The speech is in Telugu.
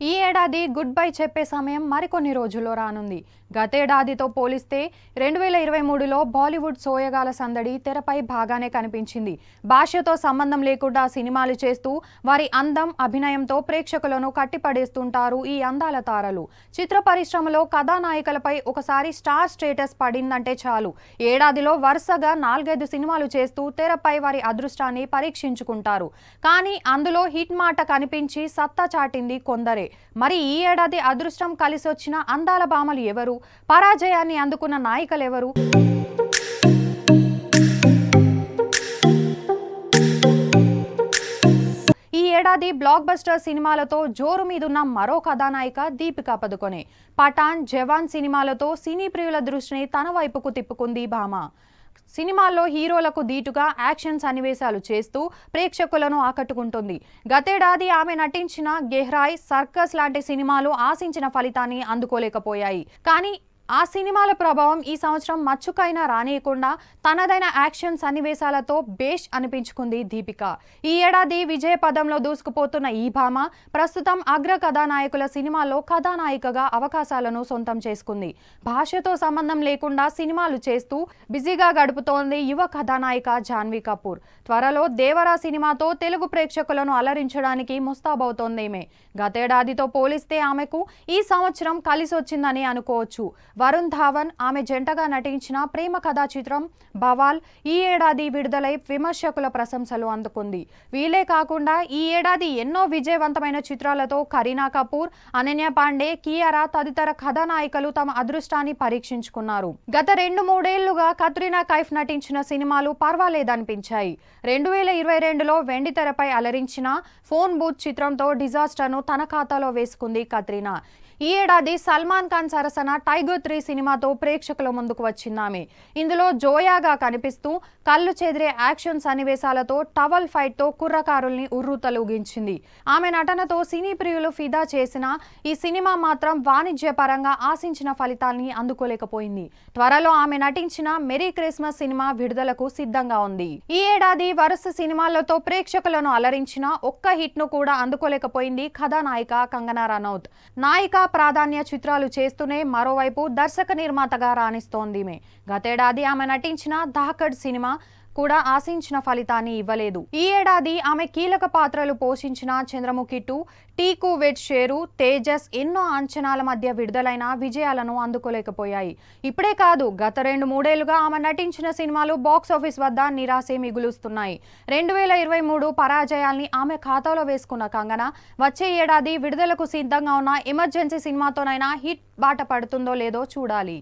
ఈ ఏడాది గుడ్ బై చెప్పే సమయం మరికొన్ని రోజుల్లో రానుంది. గతేడాదితో పోలిస్తే 2023లో బాలీవుడ్ సోయగాల సందడి తెరపై బాగానే కనిపించింది. భాషతో సంబంధం లేకుండా సినిమాలు చేస్తూ వారి అందం, అభినయంతో ప్రేక్షకులను కట్టిపడేస్తుంటారు ఈ అందాల తారలు. చిత్ర పరిశ్రమలో కథానాయికలపై ఒకసారి స్టార్ స్టేటస్ పడిందంటే చాలు, ఏడాదిలో వరుసగా 4-5 సినిమాలు చేస్తూ తెరపై వారి అదృష్టాన్ని పరీక్షించుకుంటారు. కానీ అందులో హిట్ మాట కనిపించి సత్తా చాటింది కొందరే. మరి ఈ ఏడాది అదృష్టం కలిసొచ్చిన అందాల భామలు ఎవరు? పరాజయాన్ని అందుకున్న నాయికలెవరు? ఈ ఏడాది బ్లాక్ బస్టర్ సినిమాలతో జోరు మీదున్న మరో కథానాయిక దీపికా పదుకొనే. పఠాన్, జవాన్ సినిమాలతో సినీ ప్రియుల దృష్టిని తన వైపుకు తిప్పుకుంది భామ. సినిమాల్లో హీరోలకు దీటుగా యాక్షన్ సన్నివేశాలు చేస్తూ ప్రేక్షకులను ఆకట్టుకుంటుంది. గతేడాది ఆమె నటించిన గెహ్రాయ్, సర్కస్ లాంటి సినిమాలు ఆశించిన ఫలితాన్ని అందుకోలేకపోయాయి. కానీ ఆ సినిమాల ప్రభావం ఈ సంవత్సరం మచ్చుకైనా రానియకుండా తనదైన యాక్షన్ సన్నివేశాలతో బేష్ అనిపించుకుంది దీపిక. ఈ ఏడాది విజయ పదంలో దూసుకుపోతున్న ఈ భామ ప్రస్తుతం అగ్ర కథానాయకుల సినిమాల్లో కథానాయికగా అవకాశాలను సొంతం చేసుకుంది. భాషతో సంబంధం లేకుండా సినిమాలు చేస్తూ బిజీగా గడుపుతోంది యువ కథానాయిక జాన్వీ కపూర్. త్వరలో దేవరా సినిమాతో తెలుగు ప్రేక్షకులను అలరించడానికి ముస్తాబవుతోందేమే. గతేడాదితో పోలిస్తే ఆమెకు ఈ సంవత్సరం కలిసొచ్చిందని అనుకోవచ్చు. వరుణ్ ధావన్, ఆమె జంటగా నటించిన ప్రేమ కథా చిత్రం బవాల్ ఈ ఏడాది విడుదలై విమర్శకుల ప్రశంసలు అందుకుంది. వీలే కాకుండా ఈ ఏడాది ఎన్నో విజయవంతమైన చిత్రాలతో కరీనా కపూర్, అనన్య పాండే, కియారా తదితర కథానాయికలు తమ అదృష్టాన్ని పరీక్షించుకున్నారు. గత 2-3 ఏళ్లుగా కత్రినా కైఫ్ నటించిన సినిమాలు పర్వాలేదనిపించాయి. 2022లో వెండితెరపై అలరించిన ఫోన్ బూత్ చిత్రంతో డిజాస్టర్ను తన ఖాతాలో వేసుకుంది కత్రినా. ఈ ఏడాది సల్మాన్ ఖాన్ సరసన టైగర్ 3 సినిమాతో ప్రేక్షకుల ముందుకు వచ్చిందామె. ఇందులో జోయాగా కనిపిస్తూ కళ్ళు చెదిరే యాక్షన్ సన్నివేశాలతో టవల్ ఫైట్తో కుర్రకారుల్ని ఉర్రూతలూగించింది. ఆమె నటనతో సినీ ప్రియులు ఫిదా చేసిన ఈ సినిమా మాత్రం వాణిజ్యపరంగా ఆశించిన ఫలితాల్ని అందుకోలేకపోయింది. త్వరలో ఆమె నటించిన మెరీ క్రిస్మస్ సినిమా విడుదలకు సిద్ధంగా ఉంది. ఈ ఏడాది వరుస సినిమాలతో ప్రేక్షకులను అలరించిన ఒక్క హిట్ ను కూడా అందుకోలేకపోయింది కథానాయిక కంగనా రనౌత్. నాయిక ప్రాధాన్య చిత్రాలు చేస్తూనే మరోవైపు దర్శక నిర్మాతగా రాణిస్తోంది. గతేడాది ఆమె నటించిన ధాకడ్ సినిమా కూడా ఆశించిన ఫలితాన్ని ఇవ్వలేదు. ఈ ఏడాది ఆమె కీలక పాత్రలు పోషించిన చంద్రముఖి 2, టీకు వెట్ షేరు, తేజస్ ఎన్నో అంచనాల మధ్య విడుదలైన విజయాలను అందుకోలేకపోయాయి. ఇప్పుడే కాదు, గత 2-3 ఏళ్లుగా ఆమె నటించిన సినిమాలు బాక్సాఫీస్ వద్ద నిరాశే మిగులుస్తున్నాయి. 2023 పరాజయాల్ని ఆమె ఖాతాలో వేసుకున్న కంగనా వచ్చే ఏడాది విడుదలకు సిద్ధంగా ఉన్న ఎమర్జెన్సీ సినిమాతోనైనా హిట్ బాట పడుతుందో లేదో చూడాలి.